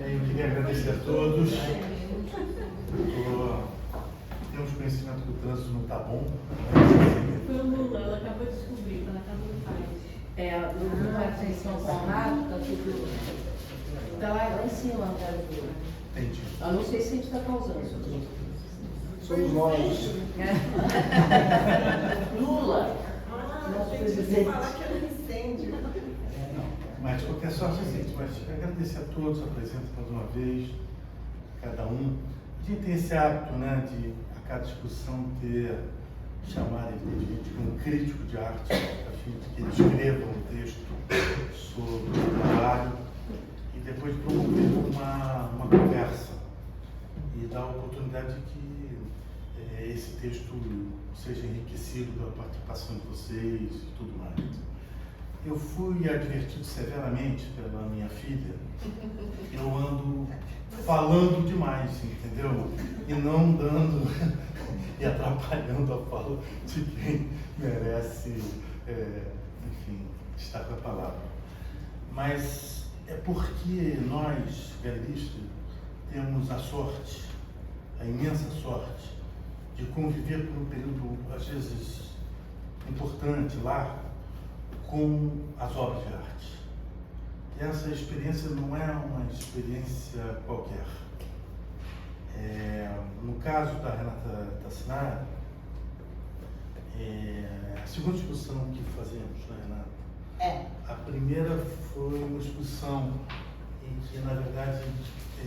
Eu queria agradecer a todos. Temos conhecimento que o trânsito não está bom. Foi o Lula, ela acabou de descobrir, ela acabou de falar. No Parque em São Conrado, está tudo. Está lá em cima, cara. Entendi. Eu não sei se a gente está causando isso aqui. Somos nós. Lula, nosso presidente. Falar que era um incêndio. Mas de qualquer sorte, gente, mas agradecer a todos a presença mais uma vez, cada um. A gente tem esse hábito, né, de a cada discussão chamarem de um crítico de arte, a fim de que ele escreva um texto sobre o trabalho e depois promover uma conversa e dar a oportunidade de que esse texto seja enriquecido pela participação de vocês e tudo mais. Eu fui advertido severamente pela minha filha, eu ando falando demais, entendeu? E não dando e atrapalhando a fala de quem merece, enfim, estar com a palavra. Mas é porque nós, galeristas, temos a sorte, a imensa sorte, de conviver por um período, às vezes, importante, largo, com as obras de arte. E essa experiência não é uma experiência qualquer. No caso da Renata Tassinari, a segunda exposição que fazemos, né, Renata? A primeira foi uma exposição em que, na verdade,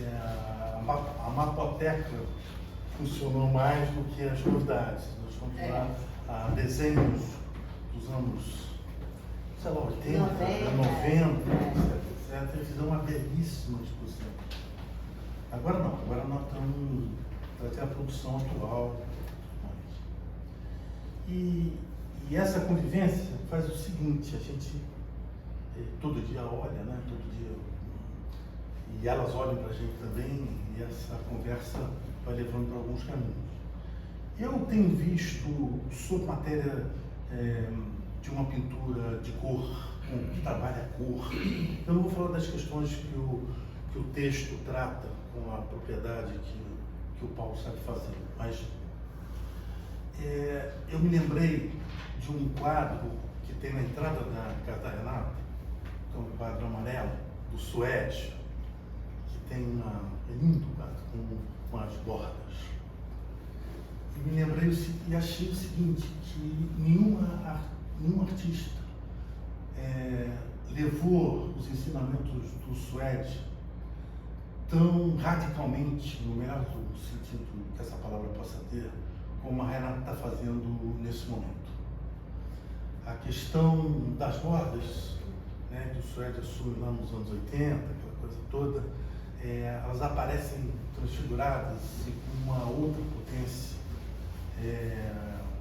a mapoteca funcionou mais do que as novidades. Nós fomos lá a desenhos dos anos, sei lá, 80, 90, etc. E fizemos uma belíssima exposição. Agora não, agora nós estamos para ter a produção atual. E essa convivência faz o seguinte, a gente todo dia olha, né? Todo dia. E elas olham para a gente também, e essa conversa vai levando para alguns caminhos. Eu tenho visto, sob matéria de uma pintura de cor, que trabalha a cor, eu não vou falar das questões que o texto trata com a propriedade que o Paulo sabe fazer, mas eu me lembrei de um quadro que tem na entrada da casa da Renata, que é um quadro amarelo, do Suede, que tem é lindo quadro, com as bordas. E me lembrei e achei o seguinte, que nenhum artista levou os ensinamentos do Suede tão radicalmente, no melhor sentido que essa palavra possa ter, como a Renata está fazendo nesse momento. A questão das bordas, né, que o Suede assume lá nos anos 80, aquela coisa toda, elas aparecem transfiguradas e com uma outra potência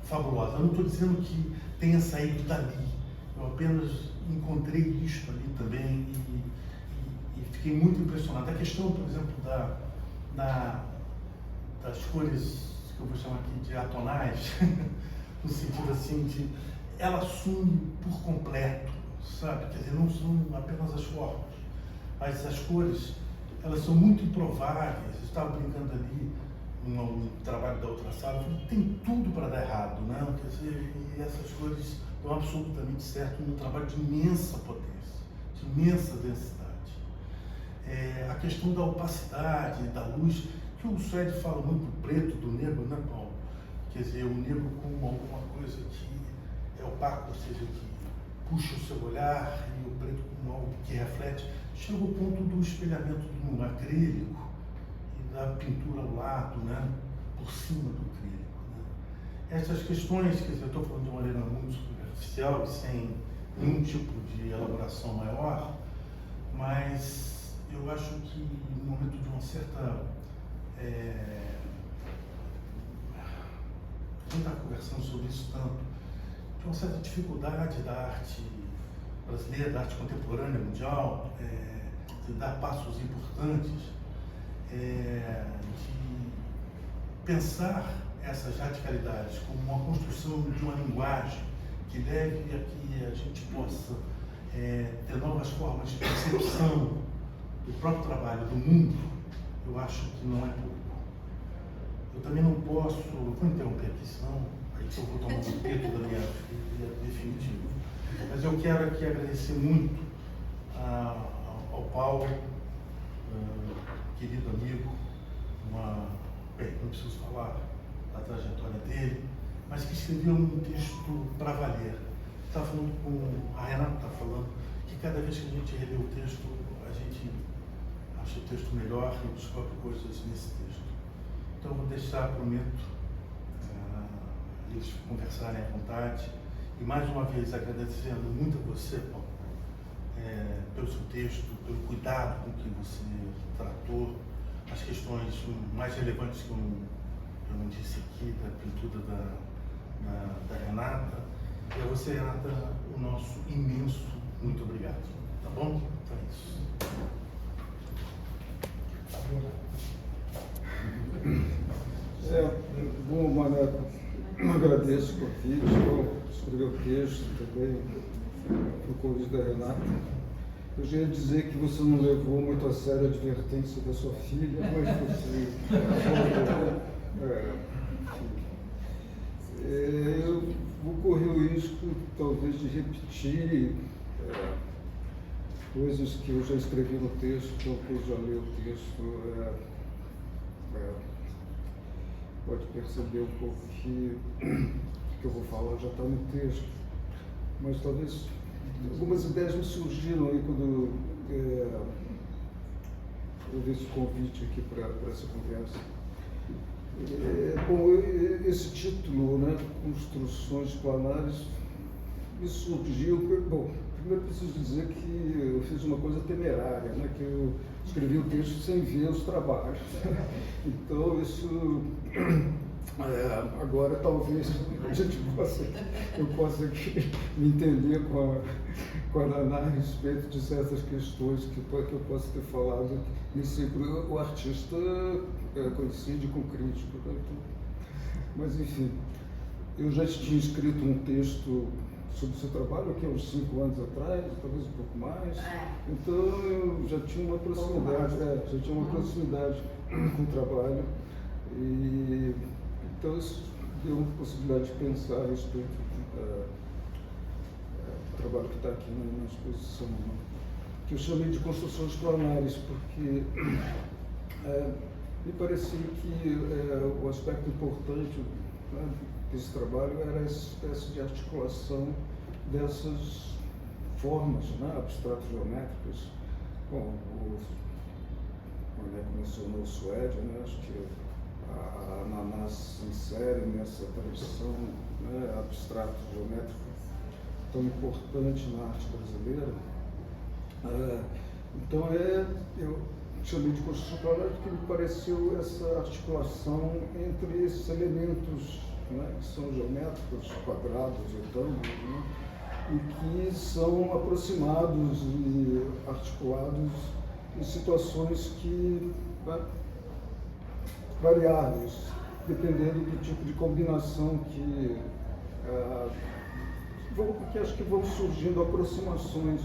fabulosa. Eu não estou dizendo que tenha saído dali, eu apenas encontrei isto ali também e fiquei muito impressionado. A questão, por exemplo, das cores que eu vou chamar aqui de atonais, no sentido assim de ela assume por completo, sabe? Quer dizer, não são apenas as formas, mas as cores, elas são muito improváveis. Eu estava brincando ali no trabalho da outra sala, tem tudo para dar errado, né? Quer dizer, e essas cores dão absolutamente certo num trabalho de imensa potência, de imensa densidade. A questão da opacidade, da luz, que o Suede fala muito do preto, do negro, né, Paulo? Quer dizer, o negro como alguma coisa que é opaco, ou seja, que puxa o seu olhar, e o preto como algo que reflete. Chega ao ponto do espelhamento do acrílico e da pintura ao lado, né, por cima do acrílico. Né? Essas questões, quer dizer, eu estou falando de uma maneira muito superficial e sem nenhum tipo de elaboração maior, mas eu acho que no momento de uma certa... a gente está conversando sobre isso tanto, de uma certa dificuldade da arte brasileira, da arte contemporânea mundial, de dar passos importantes, de pensar essas radicalidades como uma construção de uma linguagem que leve a que a gente possa ter novas formas de percepção do próprio trabalho do mundo, eu acho que não é pouco. Eu também não posso, vou interromper aqui, senão aí eu vou tomar um dedo da minha vida definitiva. Mas eu quero aqui agradecer muito ao Paulo, querido amigo, não preciso falar da trajetória dele, mas que escreveu um texto para valer. Estava falando com a Renata, está falando que cada vez que a gente relê o texto, a gente acha o texto melhor e descobre coisas nesse texto. Então eu vou deixar, prometo, eles conversarem à vontade. E mais uma vez agradecendo muito a você, Paulo, pelo seu texto, pelo cuidado com que você tratou as questões mais relevantes que eu não disse aqui, da pintura da Renata. E a você, Renata, o nosso imenso muito obrigado. Tá bom? Então é isso. Bom, Maneco, agradeço o convite, vou escrever o texto também, o convite da Renata. Eu já ia dizer que você não levou muito a sério a advertência da sua filha, mas você... eu vou correr o risco, talvez, de repetir coisas que eu já escrevi no texto, então quem já leu o texto pode perceber um pouco que o que eu vou falar já está no texto, mas talvez algumas ideias me surgiram aí quando eu vi esse convite aqui para essa conversa. Bom, esse título, né, Construções Planares, me surgiu. Bom, primeiro preciso dizer que eu fiz uma coisa temerária, né, que eu escrevi o texto sem ver os trabalhos. Então, isso agora talvez eu possa aqui me entender com a Naná a respeito de certas questões que eu posso ter falado. Nem sempre o artista coincide com o crítico, né? Mas enfim, eu já tinha escrito um texto sobre o seu trabalho aqui há uns 5 anos atrás, talvez um pouco mais. Então eu já tinha uma proximidade, com o trabalho. E então isso deu uma possibilidade de pensar a respeito do trabalho que está aqui na exposição, né? Que eu chamei de construções planares, porque me parecia que o aspecto importante, né, desse trabalho era a espécie de articulação dessas formas, né, abstrato-geométricas. Bom, o Maneco mencionou o Suede, né, acho que a Naná se insere nessa tradição, né, abstrato-geométrica tão importante na arte brasileira. Então eu chamei de construção planar porque me pareceu essa articulação entre esses elementos, né, que são geométricos, quadrados, retângulos, né, e que são aproximados e articulados em situações que variáveis, dependendo do tipo de combinação que acho que vão surgindo aproximações.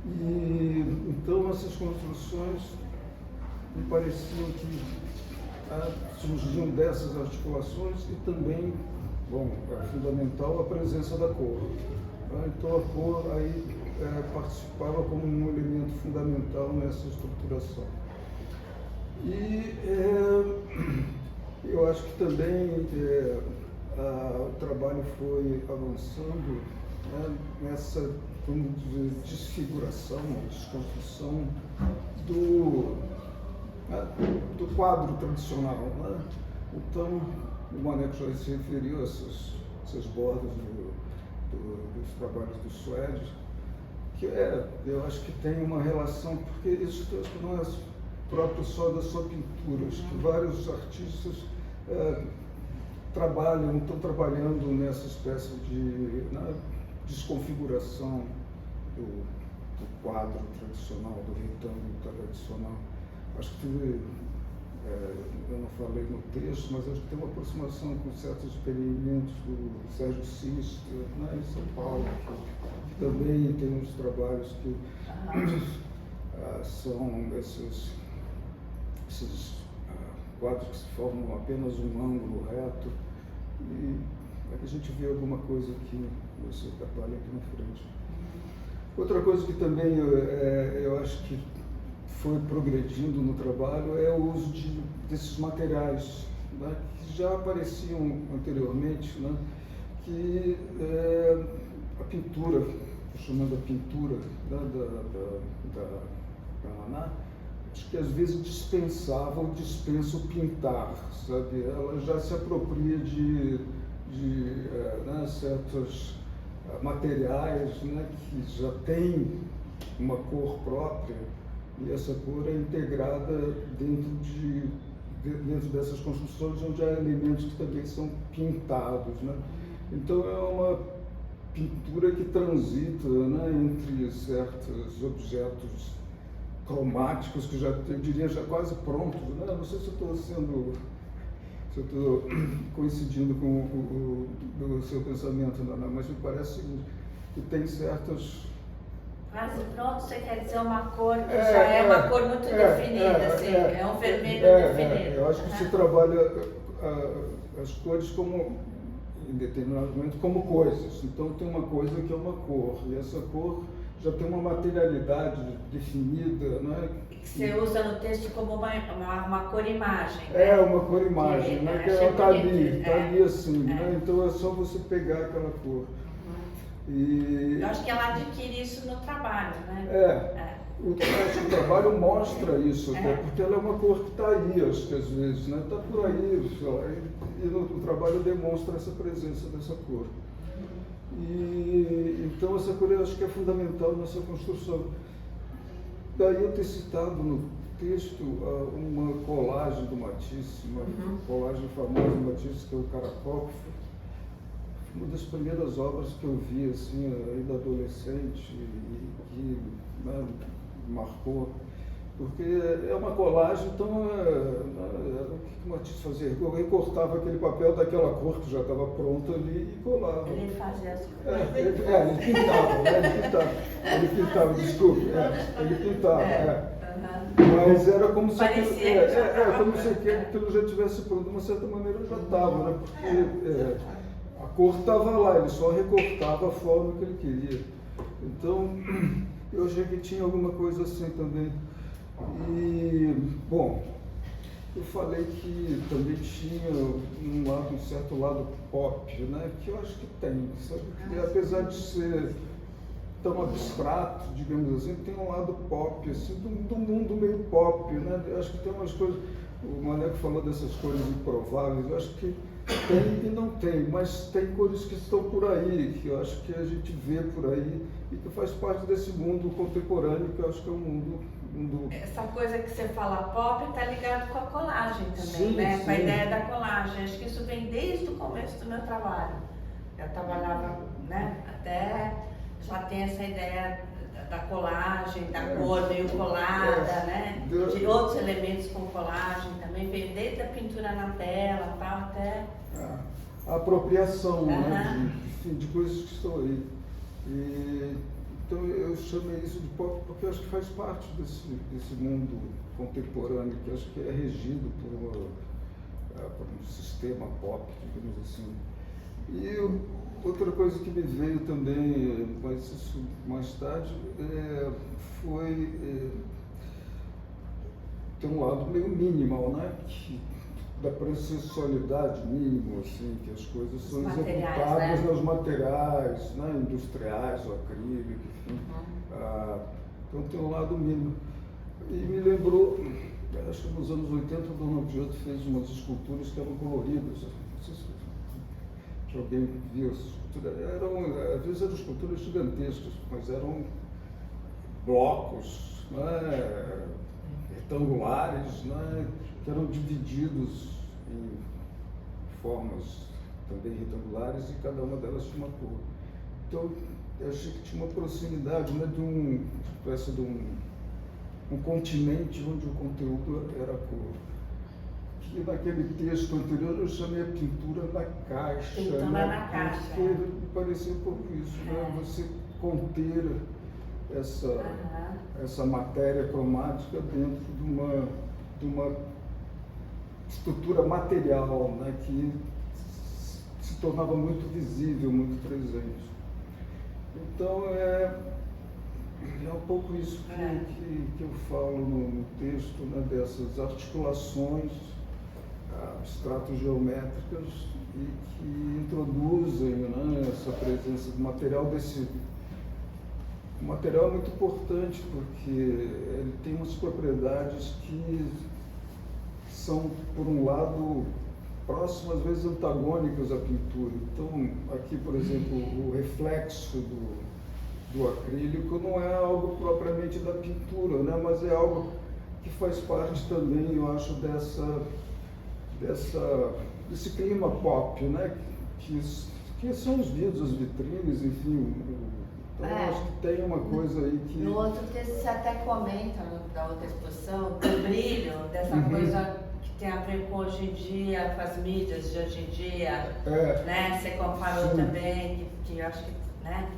E então essas construções me pareciam que surgiam dessas articulações e também, bom, é fundamental a presença da cor. Então a cor aí participava como um elemento fundamental nessa estruturação. E eu acho que também o trabalho foi avançando, né, nessa desfiguração, desconstrução do quadro tradicional, né? Então, o Maneco já se referiu a essas bordas dos trabalhos do Suede, que eu acho que tem uma relação, porque isso não é próprio só da sua pintura, acho que vários artistas estão trabalhando nessa espécie de desconfiguração do quadro tradicional, do retângulo tradicional. Acho que eu não falei no texto, mas acho que tem uma aproximação com certos experimentos do Sérgio Sister, né, em São Paulo, que também tem uns trabalhos que são esses quadros que se formam apenas um ângulo reto, e a gente vê alguma coisa aqui nesse detalhe aqui na frente. Outra coisa que também eu acho que foi progredindo no trabalho é o uso desses materiais, né, que já apareciam anteriormente, né, que a pintura, chamando a pintura, né, da Naná, acho que às vezes dispensava ou dispensa o pintar, sabe? Ela já se apropria de né, certos materiais, né, que já têm uma cor própria, e essa cor é integrada dentro dessas construções onde há elementos que também são pintados, né? Então é uma pintura que transita, né, entre certos objetos cromáticos que já, eu diria, já quase prontos, né? Não sei se eu estou coincidindo com o seu pensamento, Naná, mas me parece que tem certas... Quase pronto, você quer dizer uma cor que já é uma cor muito definida, assim, é um vermelho definido. Eu acho que se trabalha as cores como, em determinado momento, como coisas. Então tem uma coisa que é uma cor, e essa cor já tem uma materialidade definida, né? Que você usa no texto como uma cor-imagem. Né? Uma cor-imagem, né? Que ela está ali assim, né? Então é só você pegar aquela cor. E... Eu acho que ela adquire isso no trabalho, né? O trabalho mostra isso, até, porque ela é uma cor que está aí, acho que às vezes, né? Está por aí, e no trabalho demonstra essa presença dessa cor. E então essa cor eu acho que é fundamental nessa construção. Daí eu ter citado no texto uma colagem do Matisse, uma colagem famosa do Matisse, que é o Caracol, uma das primeiras obras que eu vi, assim, ainda adolescente, e que, né, marcou, porque é uma colagem, então o que o Matisse fazia? Eu recortava aquele papel daquela cor que já estava pronta ali e colava. Ele fazia as coisas. Ele pintava, desculpe, ele pintava, Mas era como se como se aquilo já tivesse pronto, de uma certa maneira já estava, né? Porque a cor estava lá, ele só recortava a forma que ele queria. Então, eu achei que tinha alguma coisa assim também. E, bom, eu falei que também tinha um certo lado pop, né? Que eu acho que tem, sabe? E, apesar de ser tão abstrato, digamos assim, tem um lado pop, assim, do mundo meio pop, né? Eu acho que tem umas coisas, o Maneco falou dessas cores improváveis, eu acho que tem e não tem, mas tem cores que estão por aí, que eu acho que a gente vê por aí e que faz parte desse mundo contemporâneo, que eu acho que é um mundo... Essa coisa que você fala pop está ligado com a colagem também, sim, né? Sim. Com a ideia da colagem. Acho que isso vem desde o começo do meu trabalho. Eu trabalhava, né? Até já tem essa ideia da colagem, da cor meio colada, né? De outros elementos com colagem também, vem desde a pintura na tela, tal, até... A apropriação, né, de coisas que estão aí. Então eu chamei isso de pop porque eu acho que faz parte desse mundo contemporâneo, que eu acho que é regido por um sistema pop, digamos assim. E outra coisa que me veio também, mas isso mais tarde, foi ter um lado meio minimal, né? Da processualidade mínima, assim, que as coisas são executadas nos materiais, né? Industriais, o acrílico, enfim. Então tem um lado mínimo. E me lembrou, acho que nos anos 80, o Donald Judd fez umas esculturas que eram coloridas. Não sei se alguém viu essas esculturas. Às vezes eram esculturas gigantescas, mas eram blocos, né? Retangulares, né? Que eram divididos em formas também retangulares e cada uma delas tinha uma cor. Então, eu achei que tinha uma proximidade, né, de um continente onde o conteúdo era a cor. Que naquele texto anterior eu chamei a pintura na caixa. Pintura na caixa. Porque parecia um pouco isso, né? Você conter essa matéria cromática dentro de uma estrutura material, né, que se tornava muito visível, muito presente. Então, é um pouco isso que eu falo no texto, né, dessas articulações abstrato-geométricas e que introduzem, né, essa presença do material O material é muito importante porque ele tem umas propriedades que são, por um lado, próximas, às vezes antagônicas à pintura. Então, aqui, por exemplo, o reflexo do acrílico não é algo propriamente da pintura, né? Mas é algo que faz parte também, eu acho, desse clima pop, né? Que são os vidros, as vitrines, enfim. Então, eu acho que tem uma coisa aí que... No outro texto você até comenta, da outra exposição, do brilho, dessa coisa que tem a ver com hoje em dia, com as mídias de hoje em dia, né? Você comparou também, que eu acho que, né?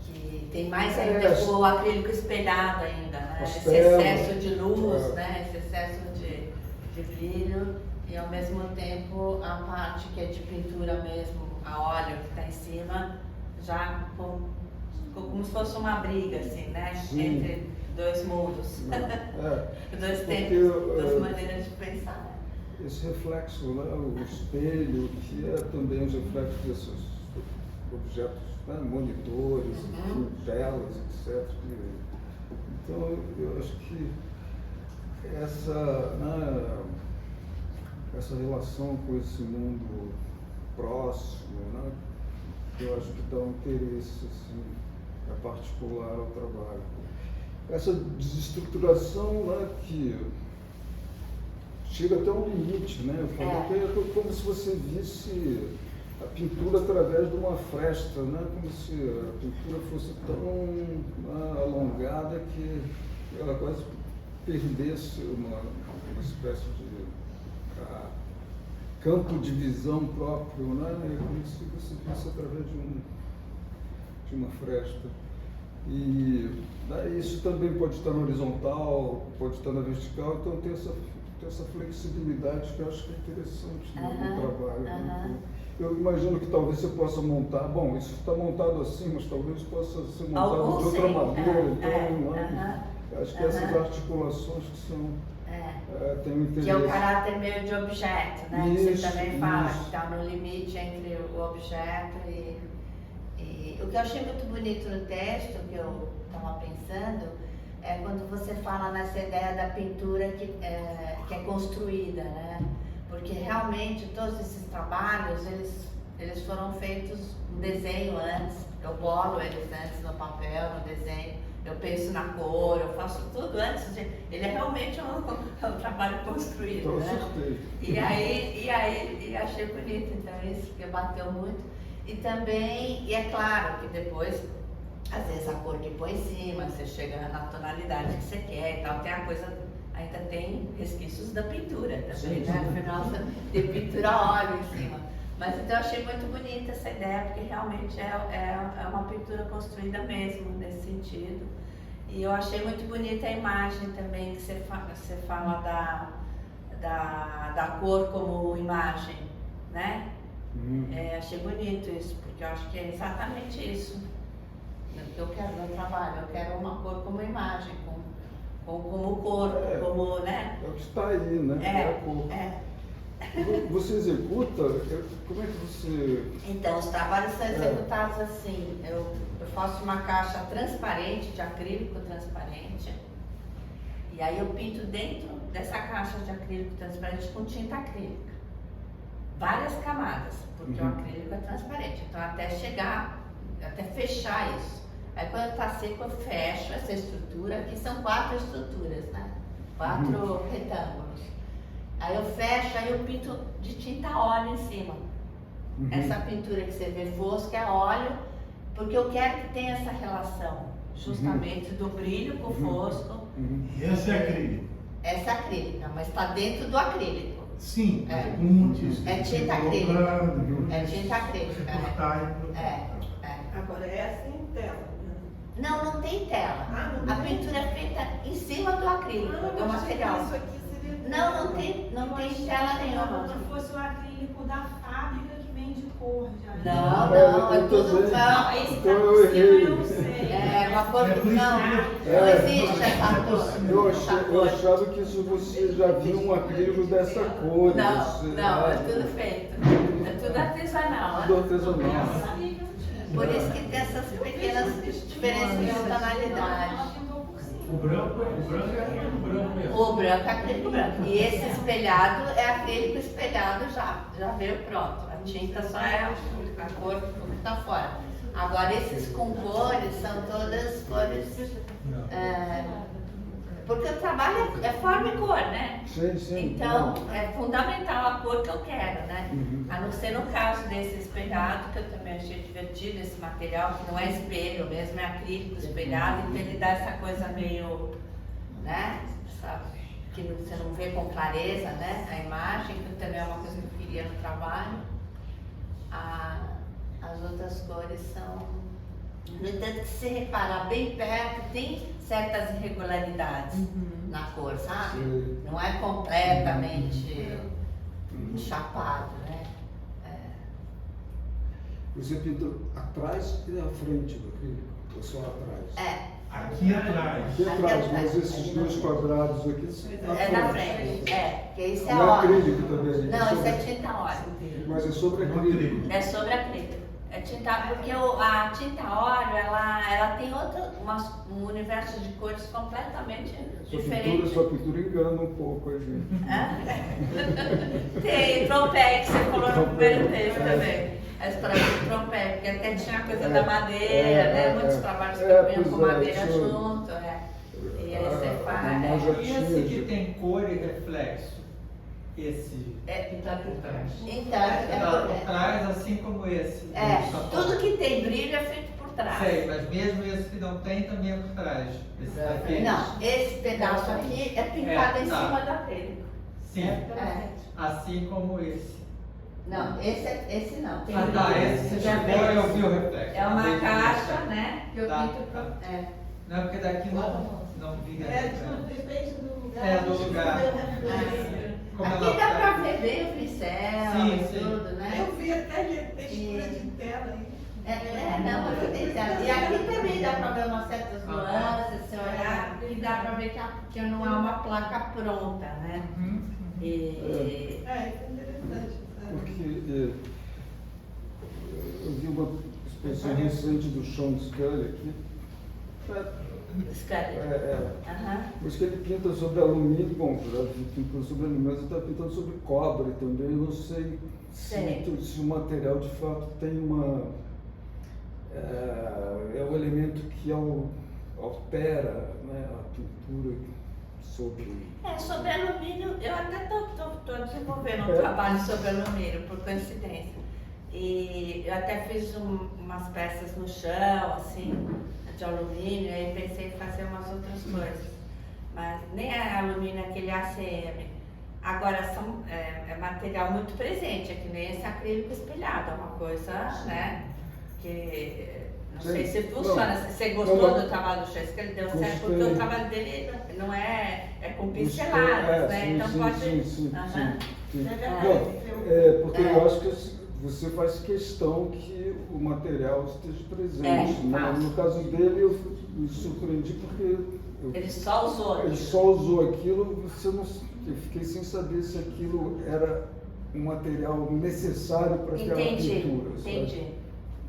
Que tem mais ainda o acrílico espelhado ainda, né? Esse excesso de luz, né? Esse excesso de brilho e ao mesmo tempo a parte que é de pintura mesmo, a óleo que está em cima, já como se fosse uma briga, assim, né? Sim. Entre dois mundos, dois tempos, duas maneiras de pensar. Esse reflexo, né? O espelho, que é também os reflexos desses objetos, né? Monitores, telas, etc. Então, eu acho que essa relação com esse mundo próximo, né? Eu acho que dá um interesse, assim, particular ao trabalho. Essa desestruturação, né, que chega até um limite, né? Eu falo que é como se você visse a pintura através de uma fresta, né? Como se a pintura fosse tão alongada que ela quase perdesse uma espécie de campo de visão próprio, né? É como se você visse através de uma fresta. E isso também pode estar na horizontal, pode estar na vertical, então tem essa flexibilidade que eu acho que é interessante no trabalho. Né? Eu imagino que talvez você possa montar, bom, isso está montado assim, mas talvez possa ser montado de outra maneira, então, acho que essas articulações que são, tem um interesse. Que é o caráter meio de objeto, né? Isso, que você também fala, que está no limite entre o objeto e o que eu achei muito bonito no texto, que eu estava pensando, é quando você fala nessa ideia da pintura que é construída, né? Porque realmente todos esses trabalhos, eles foram feitos no desenho antes, eu bolo eles antes no papel, no desenho, eu penso na cor, eu faço tudo antes ele é realmente um trabalho construído, né? E aí achei bonito, então isso que bateu muito. E também, e é claro que depois, às vezes a cor que põe em cima, você chega na tonalidade que você quer e tal, tem a coisa, ainda tem resquícios da pintura também, né? Afinal, tem pintura a óleo em cima. Mas então eu achei muito bonita essa ideia, porque realmente é uma pintura construída mesmo, nesse sentido. E eu achei muito bonita a imagem também, que você fala da cor como imagem, né? Achei bonito isso, porque eu acho que é exatamente isso que eu quero no trabalho. Eu quero uma cor como imagem, como corpo, como, né? É o que está aí, né? A cor. Você executa? Como é que você... Então, os trabalhos são executados assim. Eu faço uma caixa transparente, de acrílico transparente, e aí eu pinto dentro dessa caixa de acrílico transparente com tinta acrílica. Várias camadas, porque o acrílico é transparente, então até fechar isso. Aí quando está seco eu fecho essa estrutura, aqui são 4 estruturas, né? 4 retângulos. Aí eu fecho, aí eu pinto de tinta óleo em cima. Essa pintura que você vê fosca é óleo, porque eu quero que tenha essa relação, justamente do brilho com o fosco. E essa é acrílico? Essa é acrílica, mas está dentro do acrílico. Sim, como diz. É tinta acrílica. É tinta acrílica. Agora é assim em tela. Não, não tem tela. A pintura é feita em cima do acrílico, do material. Isso aqui seria... Não tem tela nenhuma. Se fosse o acrílico da fábrica que vende cor já. Não, é tudo Não, não. esse Então tá eu por cima, errei. eu sei. É uma cor É por isso não. que Não existe essa cor. Eu achava que isso você já viu um acrílico dessa cor. Não, é tudo feito. É tudo artesanal. Tudo Né? artesanal. Por isso que tem essas pequenas diferenças de tonalidade. O branco é aquele branco mesmo. O branco é acrílico branco. E esse espelhado é acrílico espelhado já veio pronto. A tinta só é a cor que está fora. Agora esses com cores são todas cores. Porque o trabalho é forma e cor, né? Sim. Então é fundamental a cor que eu quero, né? Uhum. A não ser no caso desse espelhado, que eu também achei divertido esse material, que não é espelho mesmo, é acrílico espelhado, então ele dá essa coisa meio, né? Sabe? Que você não vê com clareza, né? A imagem, que também é uma coisa que eu queria no trabalho. As outras cores são. No entanto, que se reparar bem perto, tem certas irregularidades na cor, sabe? Sim. Não é completamente chapado, né? Você pintou atrás e à frente do acrílico? Ou só atrás? Aqui atrás. Aqui atrás, mas esses dois quadrados aqui são É na frente, porque isso é Não é óleo. acrílico também? Não, isso é tinta óleo. Mas é sobre acrílico. É sobre acrílico. É tinta, porque a tinta óleo, ela tem um universo de cores completamente diferente. Sua pintura engana um pouco a gente. Tem trompé, que você falou no primeiro texto também. A história do trompé, porque até tinha a coisa da madeira, né? Muitos trabalhos que eu vinha com madeira junto. E aí você faz. Esse que tem cor e reflexo, esse Então, tá por trás, assim como esse. tudo que tem brilho é feito por trás. Sei, mas mesmo esse que não tem também é por trás. Esse daqui. Não, esse pedaço aqui é pintado em cima do acrílico. Sim, assim como esse. Não, esse não. Tem Tá, brilho. esse você Já chegou vê. e eu vi o reflexo. É uma Vejo caixa, isso. né? Que eu Tá, pinto. tá. É. Não, porque daqui não vi reflexo. Depende do lugar. É, do lugar. Como Aqui ela dá tá- pra ver bem o pincel Sim, e sim. tudo, né? Eu vi até de textura de tela aí. Não, eu vi tela. E aqui também dá pra ver umas certas nuances, se olhar, e dá pra ver que não é uma placa pronta, né? E... Isso é interessante. Porque eu vi uma exposição recente do Sean Scully aqui. Scully. Mas que ele pinta sobre alumínio, bom, já pintou sobre alumínio, mas ele está pintando sobre cobre também. Eu não sei se o material de fato tem é um elemento que altera, né, a pintura sobre. Sobre alumínio, eu até estou desenvolvendo um trabalho sobre alumínio, por coincidência. E eu até fiz umas peças no chão, assim, de alumínio, e aí pensei em fazer umas outras coisas. Mas nem é alumínio, é aquele ACM. Agora, é material muito presente, é que nem esse acrílico espelhado, é uma coisa, né, que não sei se funciona, se você gostou do trabalho do Chesca, ele deu certo, porque o trabalho dele não é com pinceladas, né, então pode... Sim. Legal. Porque eu acho que você faz questão que o material esteja presente. No caso dele, eu me surpreendi porque ele só usou aquilo, eu fiquei sem saber se aquilo era um material necessário para aquela pintura. Entendi.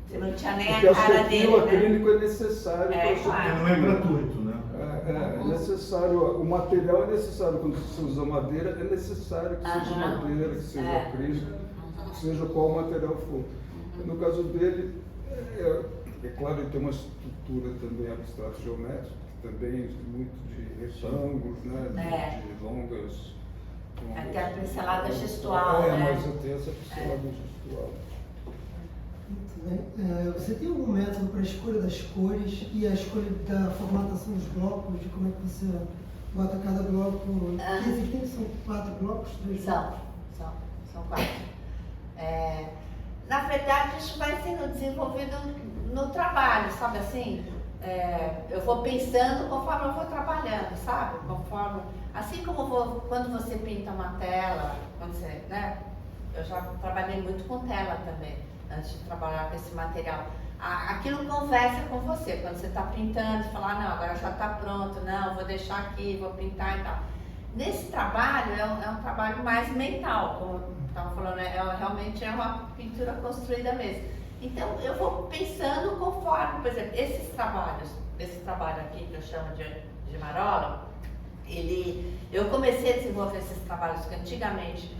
Você não tinha nem porque a cara dele, o acrílico é necessário para claro. Não é gratuito, né? É necessário, o material é necessário quando você usa madeira, é necessário que seja madeira, que seja acrílico, seja qual material for. No caso dele, é claro, ele tem uma estrutura também abstrata geométrica, também muito de retângulos, né, de longas. Até a pincelada gestual, né? Mas eu tenho essa pincelada gestual. Muito bem. Você tem algum método para a escolha das cores e a escolha da formatação dos blocos, de como é que você bota cada bloco? Que existem, são 4 blocos? 3 blocos? São 4. Na verdade, isso vai sendo desenvolvido no trabalho, sabe assim? eu vou pensando conforme eu vou trabalhando, sabe? Conforme, assim como quando você pinta uma tela, quando você, né? Eu já trabalhei muito com tela também, antes de trabalhar com esse material. Aquilo conversa com você, quando você está pintando, você fala, não, agora já está pronto, não, vou deixar aqui, vou pintar e tal. Nesse trabalho, é um trabalho mais mental, como eu estava falando, realmente é uma pintura construída mesmo. Então, eu vou pensando conforme, por exemplo, esse trabalho aqui que eu chamo de marola, eu comecei a desenvolver esses trabalhos que antigamente,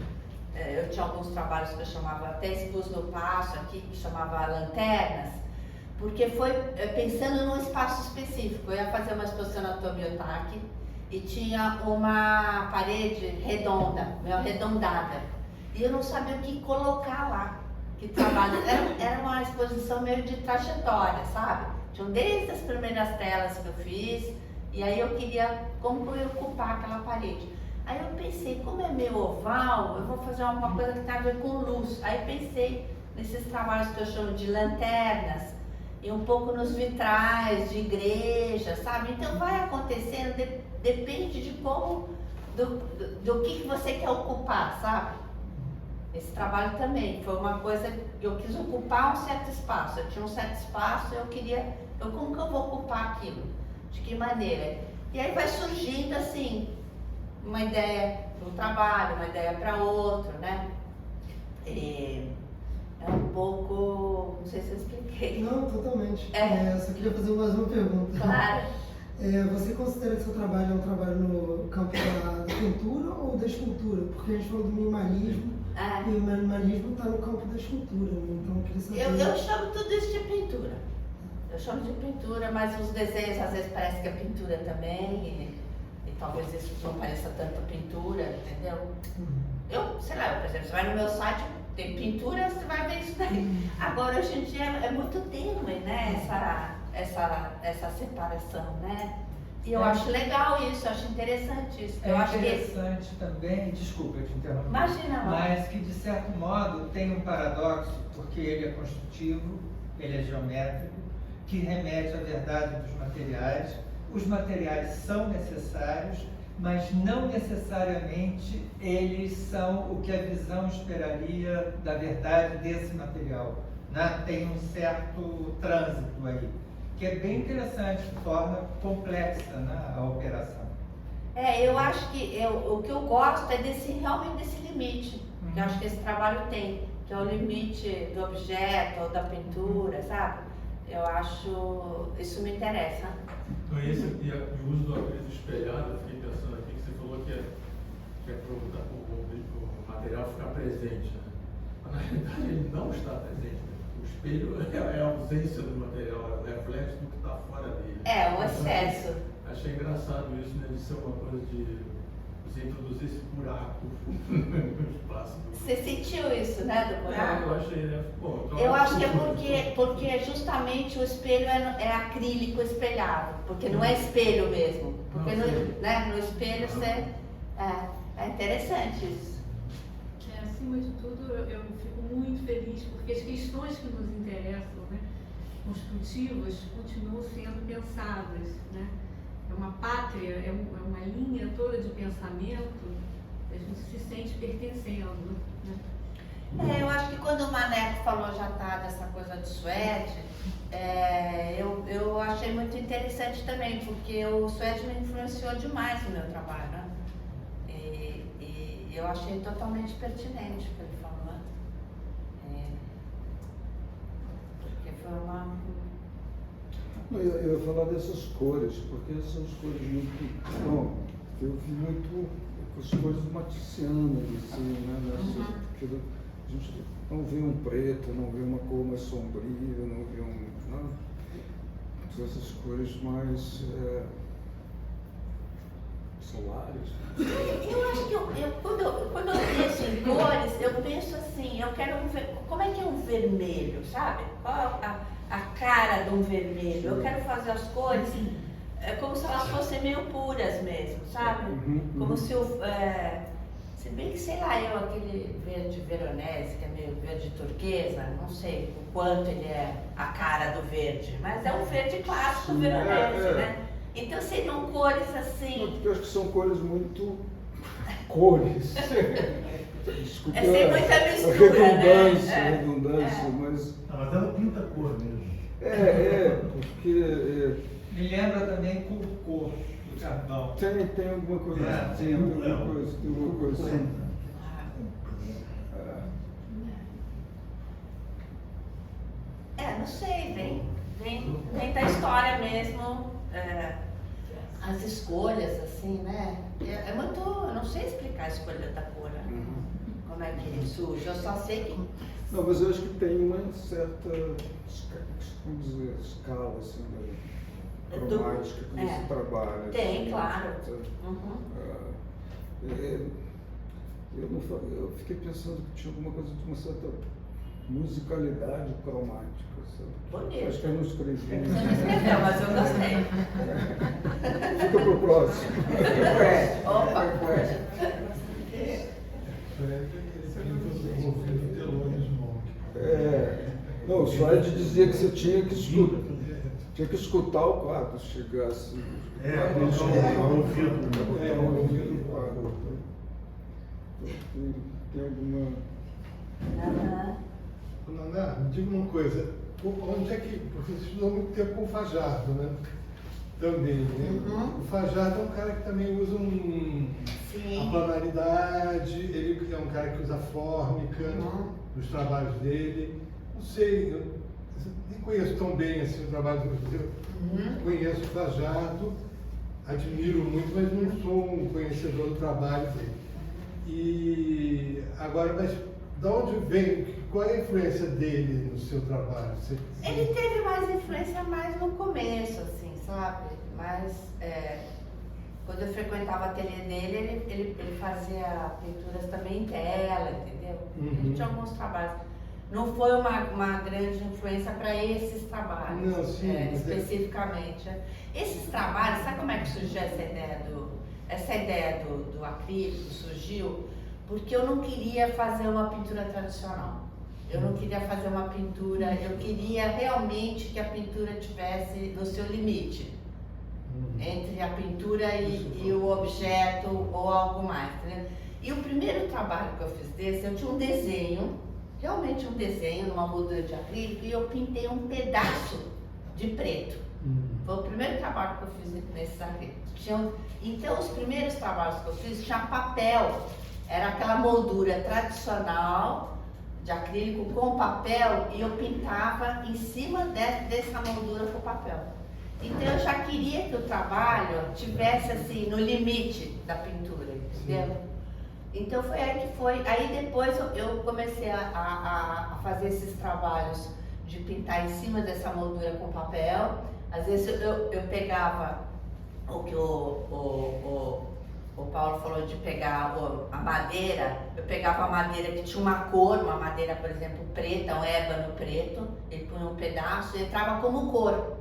eu tinha alguns trabalhos que eu chamava, até expus no passo aqui, que chamava lanternas, porque foi pensando num espaço específico. Eu ia fazer uma exposição na Tobiotaki e tinha uma parede redonda, meio arredondada, e eu não sabia o que colocar lá. Que trabalho, era uma exposição meio de trajetória, sabe? Tinham desde as primeiras telas que eu fiz, e aí eu queria como eu ocupar aquela parede. Aí eu pensei, como é meio oval, eu vou fazer uma coisa que tem a ver com luz. Aí pensei nesses trabalhos que eu chamo de lanternas, e um pouco nos vitrais de igreja, sabe? Então vai acontecendo, depende de como, do que você quer ocupar, sabe? Esse trabalho também foi uma coisa que eu quis ocupar um certo espaço. Eu tinha um certo espaço e como que eu vou ocupar aquilo? De que maneira? E aí vai surgindo assim, uma ideia para um trabalho, uma ideia para outro, né? É um pouco, não sei se eu expliquei. Não, totalmente. É. Só queria fazer mais uma pergunta. Claro. Você considera que seu trabalho é um trabalho no campo da pintura ou da escultura? Porque a gente falou do minimalismo, e o minimalismo está no campo da escultura, né? Então eu queria saber... Eu chamo tudo isso de pintura. Eu chamo de pintura, mas os desenhos às vezes parece que é pintura também, e talvez isso não pareça tanto pintura, entendeu? Eu, sei lá, por exemplo, você vai no meu site, tem pintura, você vai ver isso daí. Agora, hoje em dia é muito tênue, né, essa separação, né? E eu acho legal isso, eu acho interessante isso. Eu acho interessante também, desculpa eu te interromper, Imagina, mas que de certo modo tem um paradoxo, porque ele é construtivo, ele é geométrico, que remete à verdade dos materiais. Os materiais são necessários, mas não necessariamente eles são o que a visão esperaria da verdade desse material, né? Tem um certo trânsito aí, que é bem interessante, torna complexa, né, a operação. Eu acho que o que eu gosto é realmente desse limite, que eu acho que esse trabalho tem, que é o limite do objeto ou da pintura, sabe? Eu acho, isso me interessa. Então, o uso do acrílico espelhado, eu fiquei pensando aqui que você falou que é para o material ficar presente, né? Mas na realidade ele não está presente, né? O espelho é a ausência do material, é o reflexo do que está fora dele. É, o excesso. Achei engraçado isso, né? De ser uma coisa de você introduzir esse buraco no espaço. Você sentiu isso, né, do buraco? Eu achei, né? Bom, eu acho que é porque justamente o espelho é acrílico espelhado, porque não é espelho mesmo. Porque no espelho você... É interessante isso. Acima de tudo, eu fico muito feliz, porque as questões que nos interessam, né, construtivas, continuam sendo pensadas, né? É uma pátria, é uma linha toda de pensamento, a gente se sente pertencendo, né? Eu acho que quando o Maneco falou já dessa coisa do suede, eu achei muito interessante também, porque o suede me influenciou demais no meu trabalho, né? E eu achei totalmente pertinente o que ele falou, né? Porque foi uma... Eu ia falar dessas cores, porque são as cores muito... Bom, eu vi muito as cores maticianas, assim, né? A gente não vê um preto, não vê uma cor mais sombria, não vê essas cores mais solares. Eu acho que quando eu penso em cores, eu penso assim, eu quero ver como é que é um vermelho, sabe? Qual a cara de um vermelho? Eu quero fazer as cores como se elas fossem meio puras mesmo, sabe? Como se Se bem que, sei lá, eu, aquele verde veronese, que é meio verde turquesa, não sei o quanto ele é a cara do verde, mas é um verde clássico veronese, né? Então seriam cores assim. Porque eu acho que são cores muito cores. Desculpa, sem muita a mistura, redundância, né? redundância, mas Mas ela pinta a cor mesmo. porque Me lembra também cor do carvão. tem alguma coisa, tem alguma coisa assim. Não sei, vem da história mesmo, as escolhas, assim, né? É muito, eu não sei explicar a escolha da cor, né? Como é que surge, eu só sei que... Não, mas eu acho que tem uma certa, vamos dizer, escala, assim, cromática que você trabalha. Tem, assim, claro. Eu fiquei pensando que tinha alguma coisa de uma certa musicalidade cromática, sabe? Bonito. Acho que eu não escrevi. Você não escreveu, mas eu gostei. Fica pro próximo. Opa! Não, o Freud dizia que você tinha que escutar o quadro, chegar assim. Ouvido o quadro. Tem alguma... Naná, me diga uma coisa, onde é que você estudou muito tempo com o Fajardo, né? Também, né? O Fajardo é um cara que também usa a planaridade, ele é um cara que usa fórmica nos trabalhos dele. Não sei, eu nem conheço tão bem assim o trabalho do Brasil. Conheço o Fajardo, admiro muito, mas não sou um conhecedor do trabalho dele. E agora, mas de onde vem, qual é a influência dele no seu trabalho? Ele teve mais influência mais no começo, assim, sabe? Mas quando eu frequentava o ateliê dele, ele fazia pinturas também em tela, entendeu? Ele tinha alguns trabalhos. Não foi uma grande influência para esses trabalhos, não, sim, especificamente. Esses trabalhos, sabe como é que surgiu essa ideia do acrílico? Surgiu porque eu não queria fazer uma pintura tradicional. Eu não queria fazer uma pintura, eu queria realmente que a pintura tivesse no seu limite. Entre a pintura e o objeto ou algo mais, entendeu? E o primeiro trabalho que eu fiz desse, eu tinha um desenho, realmente um desenho numa moldura de acrílico, e eu pintei um pedaço de preto. Foi o primeiro trabalho que eu fiz nesses acrílicos. Então, os primeiros trabalhos que eu fiz tinha papel, era aquela moldura tradicional de acrílico com papel, e eu pintava em cima dessa moldura com papel. Então eu já queria que o trabalho tivesse assim no limite da pintura, entendeu? Então foi aí que foi. Aí depois eu comecei a fazer esses trabalhos de pintar em cima dessa moldura com papel. Às vezes eu pegava o que o Paulo falou de pegar a madeira, eu pegava a madeira que tinha uma cor, uma madeira, por exemplo, preta, um ébano preto, ele punha um pedaço e entrava como cor.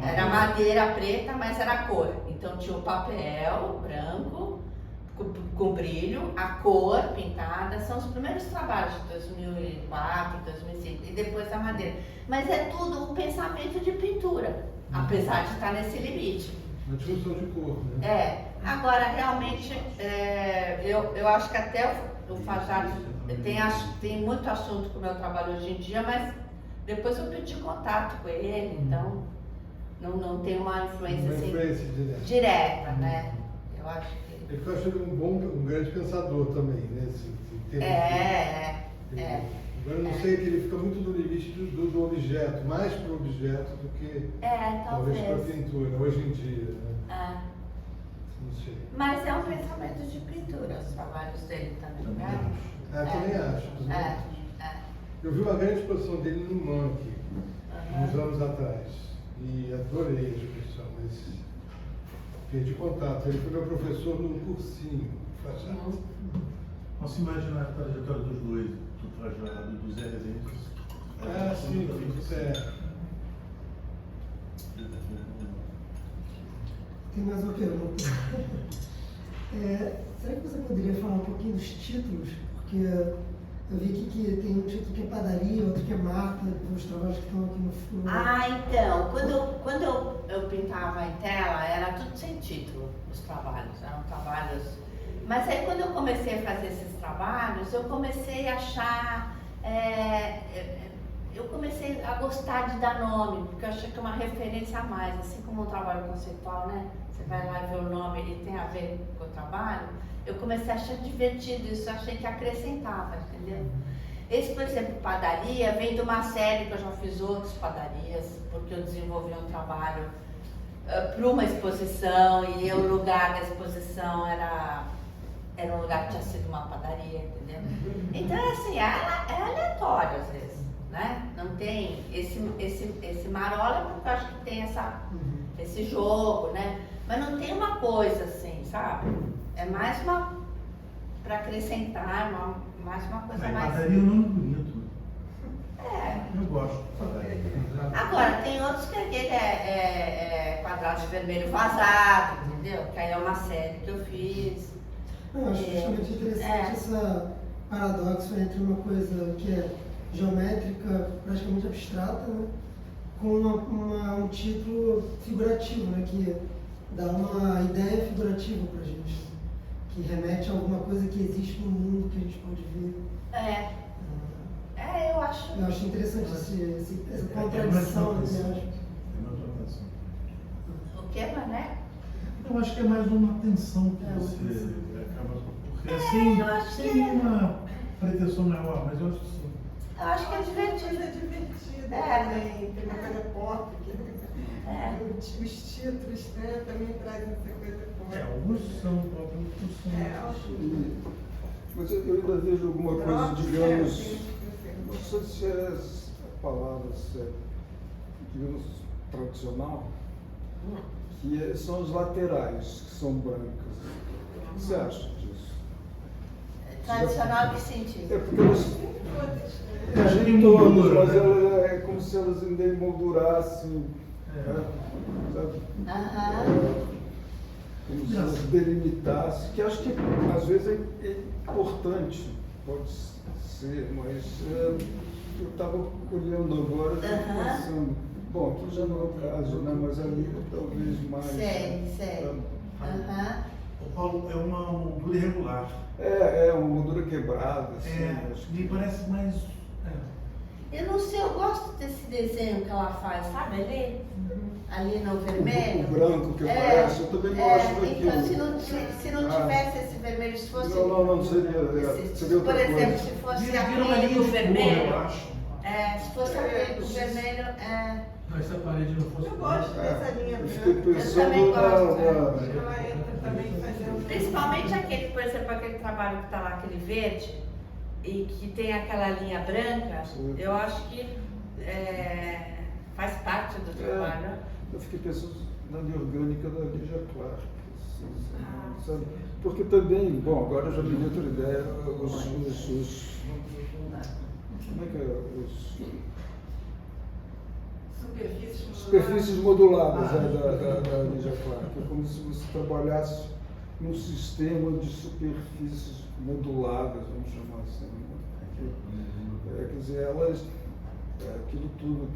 Era madeira preta, mas era cor. Então tinha o papel branco, com brilho, a cor pintada. São os primeiros trabalhos de 2004, 2005, e depois a madeira. Mas é tudo um pensamento de pintura, apesar de estar nesse limite. Uma discussão de cor, né? Agora realmente, eu acho que até o Fajardo tem muito assunto com o meu trabalho hoje em dia, mas depois eu perdi contato com ele, então não tem uma influência assim, direta, né? Eu acho que... Eu acho ele um grande pensador também, né? Agora eu não sei que ele fica muito no limite do objeto, mais para o objeto do que talvez para a pintura, hoje em dia, né? Não sei. Mas é um pensamento de pintura, os trabalhos dele também, né? Também acho. Eu vi uma grande exposição dele no Monkey, uns anos atrás, e adorei a exposição, mas perdi contato. Ele foi meu professor no cursinho. Não se imagina a trajetória dos dois, do Fajardo e do Zé Rezende. Sim, Tem mais uma pergunta. Será que você poderia falar pouquinho dos títulos, porque eu vi aqui que tem um título que é padaria, outro que é mata, os trabalhos que estão aqui no fundo. Ah, então, quando eu pintava em tela, era tudo sem título, os trabalhos, eram trabalhos. Mas aí quando eu comecei a fazer esses trabalhos, eu comecei a achar, eu comecei a gostar de dar nome, porque eu achei que é uma referência a mais, assim como um trabalho conceitual, né? Você vai lá e vê o nome, ele tem a ver com o trabalho. Eu comecei a achar divertido isso, eu achei que acrescentava, entendeu? Esse, por exemplo, padaria, vem de uma série que eu já fiz outras padarias, porque eu desenvolvi um trabalho para uma exposição e o lugar da exposição era um lugar que tinha sido uma padaria, entendeu? Então, assim, é aleatório às vezes, né? Não tem esse marola, porque eu acho que tem esse jogo, né? Mas não tem uma coisa assim, sabe? É mais para acrescentar, mais uma coisa mais. Padaria é um nome bonito. Eu gosto de padaria. Agora, tem outros que aquele é quadrado de vermelho vazado, entendeu? Que aí é uma série que eu fiz. Eu acho justamente interessante esse paradoxo entre uma coisa que é geométrica, praticamente abstrata, né? Com um título figurativo, né? Que dá uma ideia figurativa pra gente, que remete a alguma coisa que existe no mundo que a gente pode ver. Eu acho. Eu acho interessante essa contradição, né? O que, Mané? Eu acho que é mais uma atenção que você acaba. Porque sem uma pretensão maior, mas eu acho que sim. Eu acho que é divertido. É divertido também, tem uma coisa pop. Os títulos, né, também trazem essa coisa pop. Alguns são pop, outros são. Mas eu ainda vejo alguma coisa, digamos, não sei se é a palavra, digamos, tradicional, que são as laterais, que são brancas. O que você acha disso? Tradicional, que sentido? É porque elas têm todas, mas é como se elas ainda emoldurassem, sabe? Como se elas delimitassem, que acho que às vezes é importante, pode ser, mas eu estava olhando agora e pensando, bom, aqui já não é o caso, né? Mas ali talvez mais. Sei. Paulo, é uma moldura irregular. É uma moldura quebrada, assim. Me parece mais. Eu não sei, eu gosto desse desenho que ela faz, sabe ali no vermelho. O branco que aparece, eu também gosto daquilo. Então, se não tivesse esse vermelho, se fosse. Não seria. Seria outra por exemplo, coisa. se fosse acrílico vermelho. Eu acho. Se fosse acrílico vermelho. Não, essa parede não fosse. Eu gosto dessa linha Eu branca. fiquei pensando também gosto, Ela entra também fazendo. Principalmente aquele, por exemplo, aquele trabalho que está lá, aquele verde, e que tem aquela linha branca, eu acho que faz parte do trabalho. Eu fiquei pensando na linha orgânica da Lígia Clark, sabe? Porque também, bom, agora eu já me dei outra ideia, como é que é? Superfícies moduladas da Lígia Clark. É como se você trabalhasse num sistema de superfícies moduladas, vamos chamar assim. Quer dizer, elas, aquilo tudo,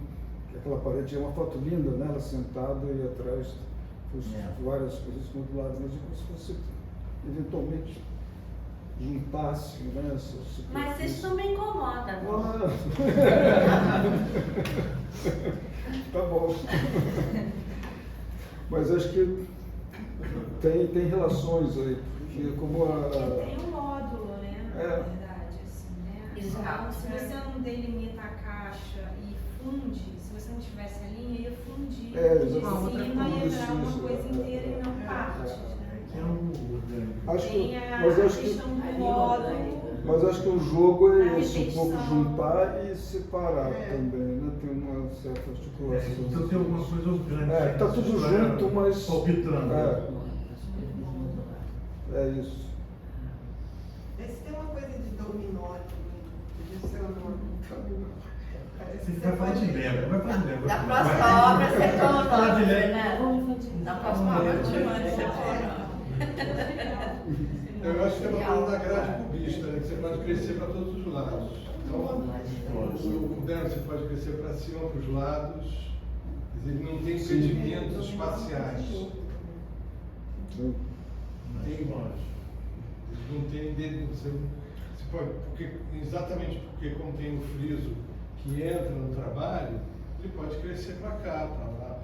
aquela parede é uma foto linda, né? Ela sentada e atrás várias coisas moduladas, mas é como se você eventualmente juntasse, né? Essas superfícies. Mas isso não me incomoda, não. Tá bom. Mas acho que tem relações aí, porque como Tem um módulo, né? Na verdade, assim, né? Exato. Então, se você não delimita a caixa e funde, se você não tivesse a linha, ia fundir de cima e ia virar uma coisa inteira e não partes, né? Mas acho que o jogo é esse, um pouco juntar e separar também, né? Tem uma certa articulação. Então tem alguma coisa orgânica. Está tudo junto, mas. Palpitando. É isso. Esse tem uma coisa de dominó também, de seu nome. Você vai falar de Lego, vai falar de Lego. Na próxima obra você toma o Fala de nome, Lego. Fernando. Na próxima obra eu te mando você toma o nome. Eu acho que é uma coisa da grade cubista, né? Que você pode crescer para todos os lados. Então, o cuberno você pode crescer para cima, para os lados. Ele não tem impedimentos espaciais. Não tem dentro. Você pode, exatamente porque como tem o friso que entra no trabalho, ele pode crescer para cá, para lá.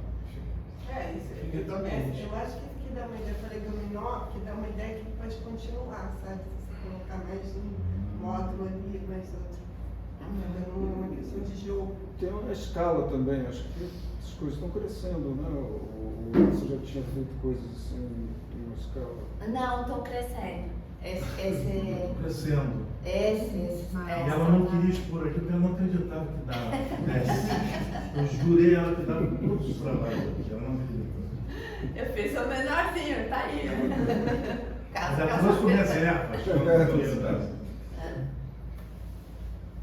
Infinitamente. Eu acho que dá uma ideia, eu falei do menor, que dá uma ideia que pode continuar, sabe? Se você colocar mais um módulo ali, mais outro. Não é uma questão de jogo. Tem uma escala também, acho que as coisas estão crescendo, né? Você já tinha feito coisas assim em uma escala? Não, estão crescendo. Crescendo. E ela não queria expor aqui porque ela não acreditava que dava. Eu jurei ela que dava todos os trabalhos aqui, ela não acreditou. Eu fiz o menorzinho, tá aí. Mas ela trouxe com reserva.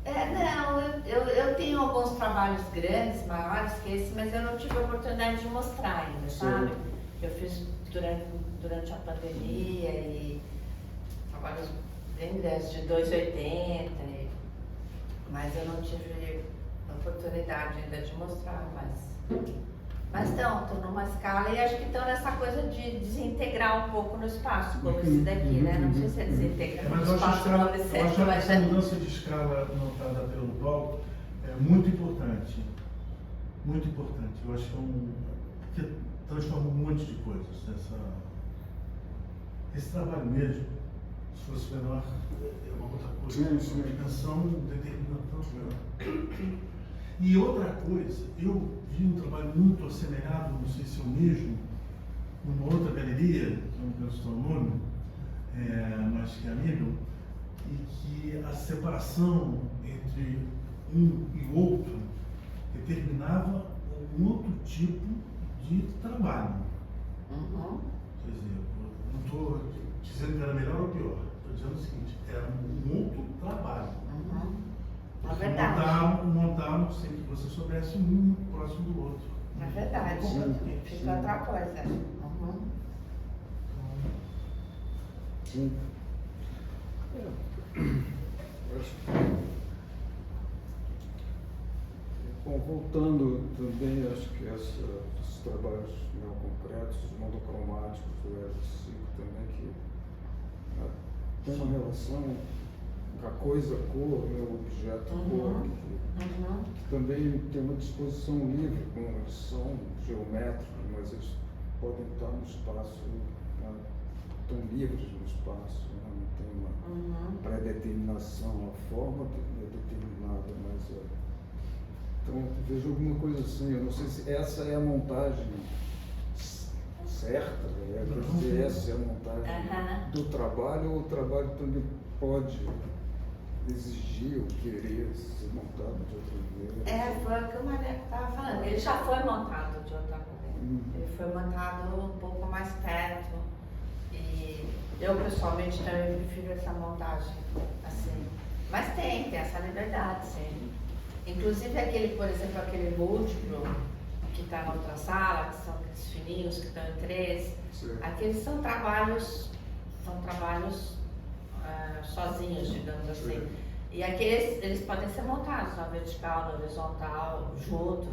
Não, eu tenho alguns trabalhos grandes, maiores que esse, mas eu não tive a oportunidade de mostrar ainda, sabe? Eu fiz durante a pandemia e trabalhos bem grandes, de 2,80, mas eu não tive a oportunidade ainda de mostrar, mas estão numa escala e acho que estão nessa coisa de desintegrar um pouco no espaço, como esse daqui, né? Não sei se é desintegrar no espaço, eu acho que essa mudança de escala notada pelo Paulo é muito importante. Muito importante. Eu acho que transforma um monte de coisas. Esse trabalho mesmo, se fosse menor, é uma outra coisa. A dimensão determina tanto. E outra coisa, eu vi um trabalho muito assemelhado, não sei se é o mesmo, numa outra galeria, que eu não penso o nome, mas que é amigo, e que a separação entre um e outro determinava um outro tipo de trabalho. Quer dizer, não estou dizendo que era melhor ou pior, estou dizendo o seguinte, era um outro trabalho. É verdade. Montaram sem que você soubesse um próximo do outro. É verdade. Fica outra coisa. Sim. Bom, voltando também, acho que esses trabalhos neoconcretos, os monocromáticos do R5 também, que tem uma relação a coisa, a cor, o objeto, a cor, que também tem uma disposição livre, como eles são geométricos, mas eles podem estar no espaço, estão livres no espaço, não tem uma pré-determinação, a forma é determinada, mas então vejo alguma coisa assim, eu não sei se essa é a montagem certa, quer dizer, essa é a montagem do trabalho, ou o trabalho também pode exigir ou querer ser montado de outra maneira? Foi o que o Maneco estava falando. Ele já foi montado de outra maneira. Ele foi montado um pouco mais perto. E eu, pessoalmente, também prefiro essa montagem assim. Mas tem essa liberdade, sim. Inclusive, por exemplo, aquele múltiplo que está na outra sala, que são aqueles fininhos que estão em 3. Aqueles são trabalhos sozinhos, digamos assim. E aqueles, eles podem ser montados na vertical, na horizontal, junto.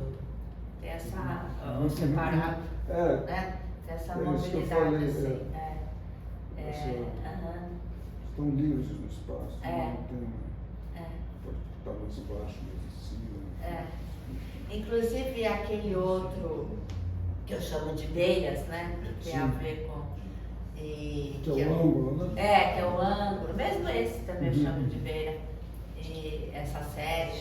Tem essa, separado, né? Tem essa mobilidade, assim. Estão livres no espaço, não tem, pode estar mais embaixo, mais em cima. Inclusive aquele outro que eu chamo de beiras, né? Que tem a ver com... que é o ângulo, né? Que é o ângulo, mesmo esse também eu chamo de beira. E essa série,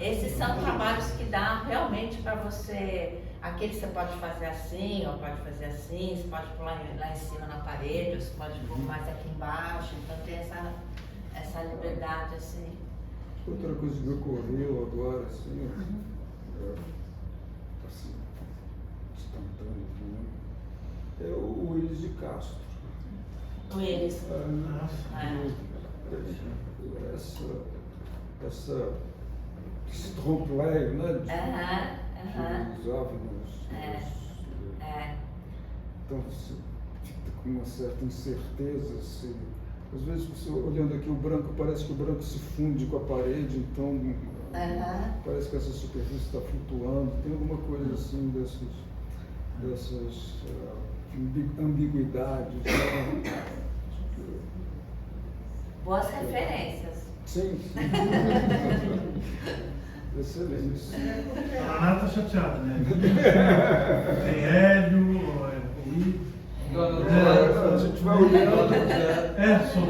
esses são trabalhos que dá realmente para você. Aquele você pode fazer assim, ou pode fazer assim, você pode pular lá em cima na parede, ou você pode pôr mais aqui embaixo, então tem essa liberdade assim. Outra coisa que me ocorreu agora, assim, instantâneo, é o Willis de Castro. O Willis. Esse trompe-l'œil, né? Que usava nos... Então você fica uma certa incerteza. Às vezes, você, olhando aqui o branco, parece que o branco se funde com a parede, então parece que essa superfície está flutuando. Tem alguma coisa assim dessas ambiguidades. Né? Boas referências. Sim. Excelente. A Renata está chateada, né? Tem Hélio, a gente vai olhando. só.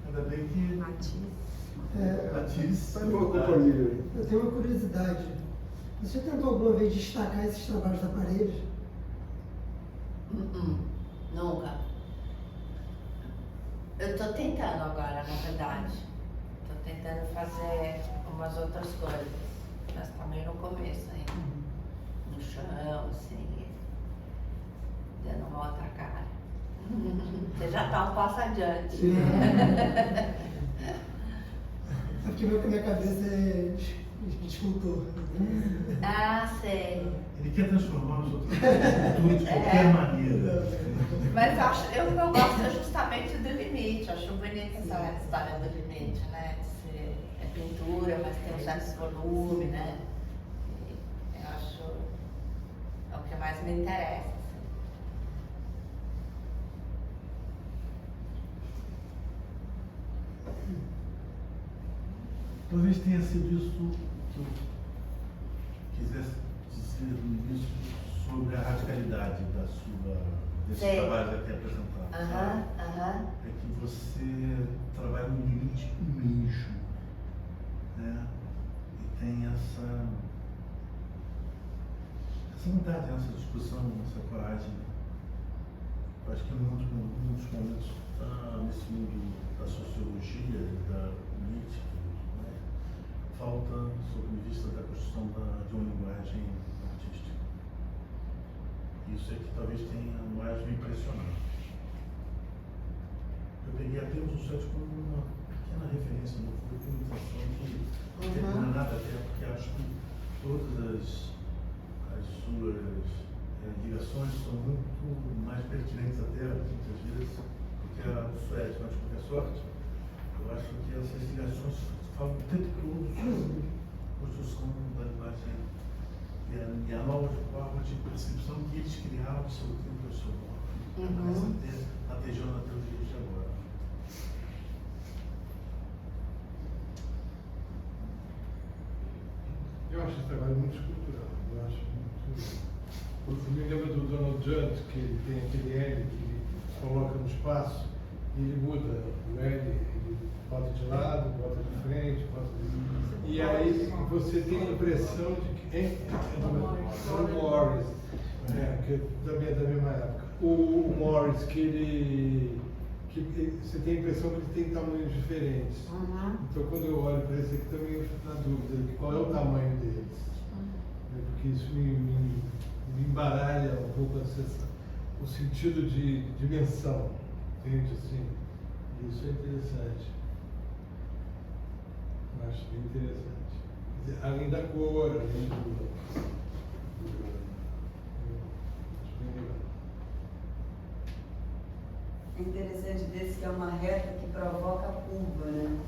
Ainda bem que Matisse Está numa companhia. Eu tenho uma curiosidade. Você tentou alguma vez destacar esses trabalhos da parede? Nunca. Eu estou tentando agora, na verdade. Estou tentando fazer umas outras coisas, mas também no começo ainda. No chão, assim, dando uma outra cara. Você já está um passo adiante. Porque minha cabeça é escultor. Ah, sei. Ele quer transformar os outros cultura de qualquer maneira. Mas eu gosto justamente do limite. Acho bonita essa história do limite, né? É pintura, mas tem um certo volume, né? Eu acho é o que mais me interessa. Talvez tenha sido isso que eu quisesse dizer no início sobre a radicalidade desses trabalhos aqui apresentados. É que você trabalha no limite imenso, né? E tem essa vontade, essa discussão, essa coragem. Eu acho que em muitos momentos nesse mundo da sociologia e da política, né, falta, sob o vista da construção de uma linguagem artística. Isso é que talvez tenha mais me impressionado. Eu peguei apenas o site como uma pequena referência no documentação que não tem nada a ver, porque acho que todas as suas ligações são muito mais pertinentes até, muitas vezes, do que a do Suede, mas de qualquer sorte, eu acho que essas ligações falam o tempo todo sobre a construção da linguagem e a nova forma de percepção que eles criaram do seu tempo e do seu modo. Parece latejando até os dias de agora. Eu acho esse trabalho muito escultural. Eu acho muito. Eu me lembro do Donald Judd, que ele tem aquele L que ele coloca no espaço e ele muda o L, ele bota de lado, bota de frente, bota de... E aí você tem a impressão de que é do Morris, que é da mesma época. O Morris, que você tem a impressão que ele tem tamanhos diferentes. Então quando eu olho para esse aqui também eu fico na dúvida de qual é o tamanho deles. Porque isso me embaralha um pouco o sentido de dimensão, entende assim? Isso é interessante. Eu acho bem interessante. Além da cor, além do acho bem legal. É interessante desse que é uma reta que provoca curva, né?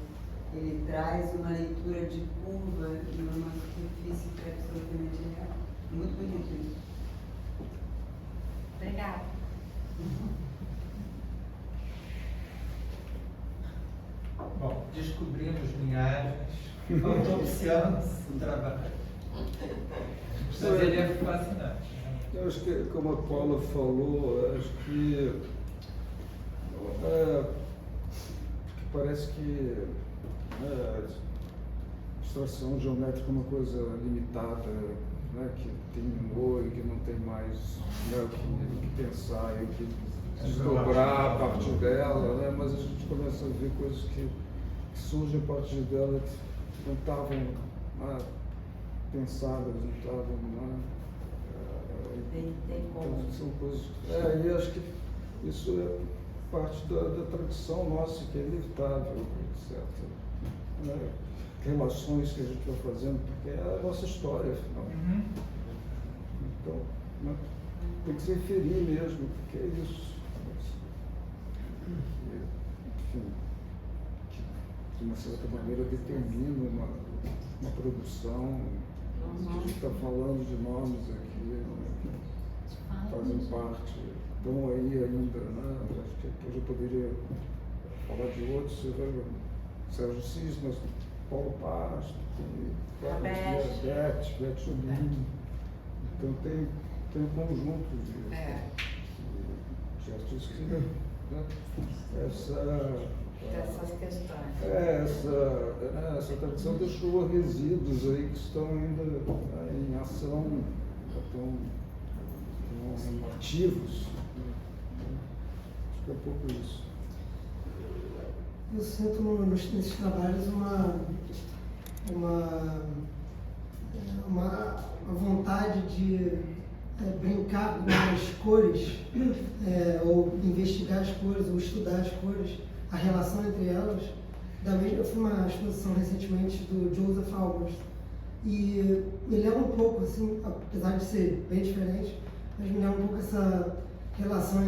Ele traz uma leitura de curva e uma superfície que é absolutamente real. Muito bonito isso. Obrigada. Bom, descobrimos linhagens, autopsiamos o trabalho. Mas ele é fascinante. Eu acho que, como a Paula falou, acho que parece que abstração geométrica é uma coisa limitada, né, que terminou e que não tem mais, né, o que pensar e o que desdobrar a partir dela, né, mas a gente começa a ver coisas que surgem a partir dela que não estavam pensadas, não estavam. Tem como. Então, são coisas. E acho que isso é parte da tradição nossa, que é inevitável, etc. Relações que a gente vai fazendo, porque é a nossa história, afinal. Então, né? tem que se referir mesmo, porque é isso. Enfim, de uma certa maneira determina uma produção. A gente está falando de nomes aqui, né, que fazem parte, estão aí ainda, né? Acho que depois eu poderia falar de outros, Sérgio Cismas, Paulo Pasto, Beth Jobim. Então tem um conjunto de artistas que Essas questões. Essa tradição deixou resíduos aí que estão ainda em ação, estão ativos. Acho que é um pouco isso. Eu sinto nesses trabalhos uma vontade de brincar com as cores, ou investigar as cores, ou estudar as cores, a relação entre elas. Eu fui uma exposição recentemente do Joseph Albers e me lembra um pouco, assim, apesar de ser bem diferente, mas me lembra um pouco essa relação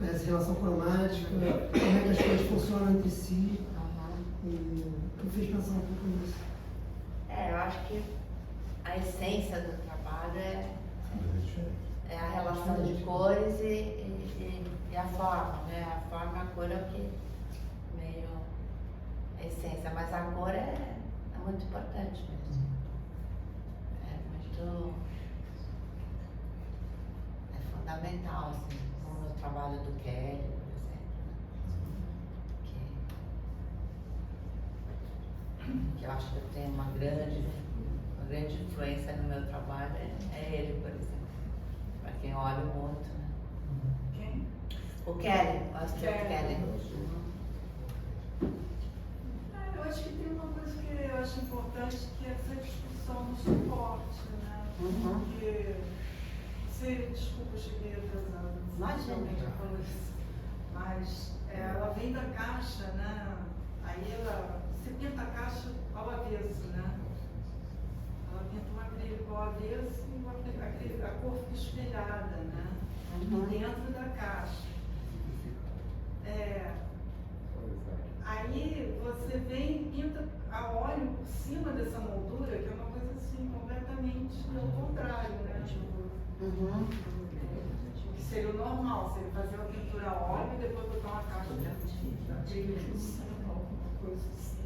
essa relação cromática, como é que as coisas funcionam entre si. E eu fiz pensar um pouco nisso. Eu acho que a essência do trabalho é a relação de cores e a forma, né? A forma, a cor é o que meio a essência, mas a cor é muito importante mesmo. É fundamental, assim, no trabalho do Kelly, por exemplo, que eu acho que eu tenho uma grande influência no meu trabalho, é ele, por exemplo, para quem eu olho muito, né? Quem? O Kelly, o Stuart Kelly. Eu acho que tem uma coisa que eu acho importante, que é essa discussão do suporte, né? Porque, desculpa, eu cheguei atrasada. Imagina. Já falou isso. Mas ela vem da caixa, né? Aí você pinta a caixa ao avesso, né? Ela pinta um acrílico ao avesso e a cor fica espelhada, né? Dentro da caixa. Aí você vem e pinta a óleo por cima dessa moldura, que é uma coisa assim, completamente ao contrário, né? Que seria o normal, seria fazer uma pintura a óleo e depois botar uma caixa de acrílico em cima, alguma coisa assim.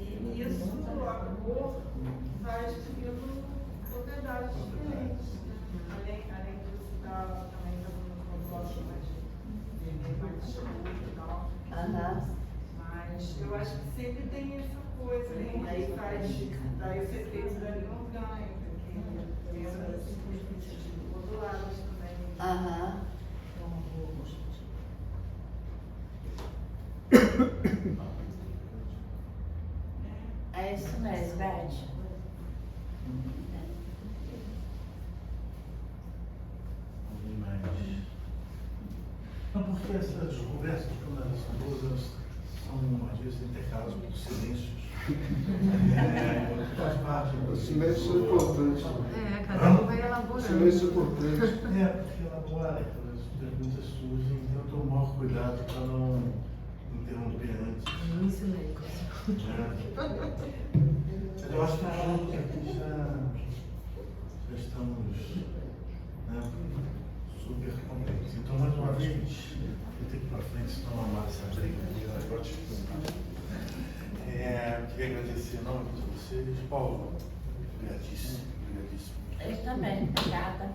E isso, a cor vai adquirindo propriedades diferentes, né? Além de você estar também fazendo uma proposta mais escura e tal. Mas eu acho que sempre tem essa coisa, né? Aí daí você fez dali um ganho, porque tem essas moduladas também. É isso mesmo, Beth. Alguém mais? Não, porque essas conversas, quando elas são boas, elas são, às vezes, intercaladas por silêncios. Faz parte. O silêncio é importante. Cada um vai elaborando. O silêncio é importante. Porque elabora, aquelas perguntas surgem, então eu tomo o maior cuidado para não interromper antes. Muito silêncio. Mas eu acho que aqui já estamos, né, super contentes. Então, mais uma vez, eu tenho que ir para frente, senão a massa briga. Queria agradecer enormemente a vocês. Paulo, obrigadíssimo. Eu também, obrigada.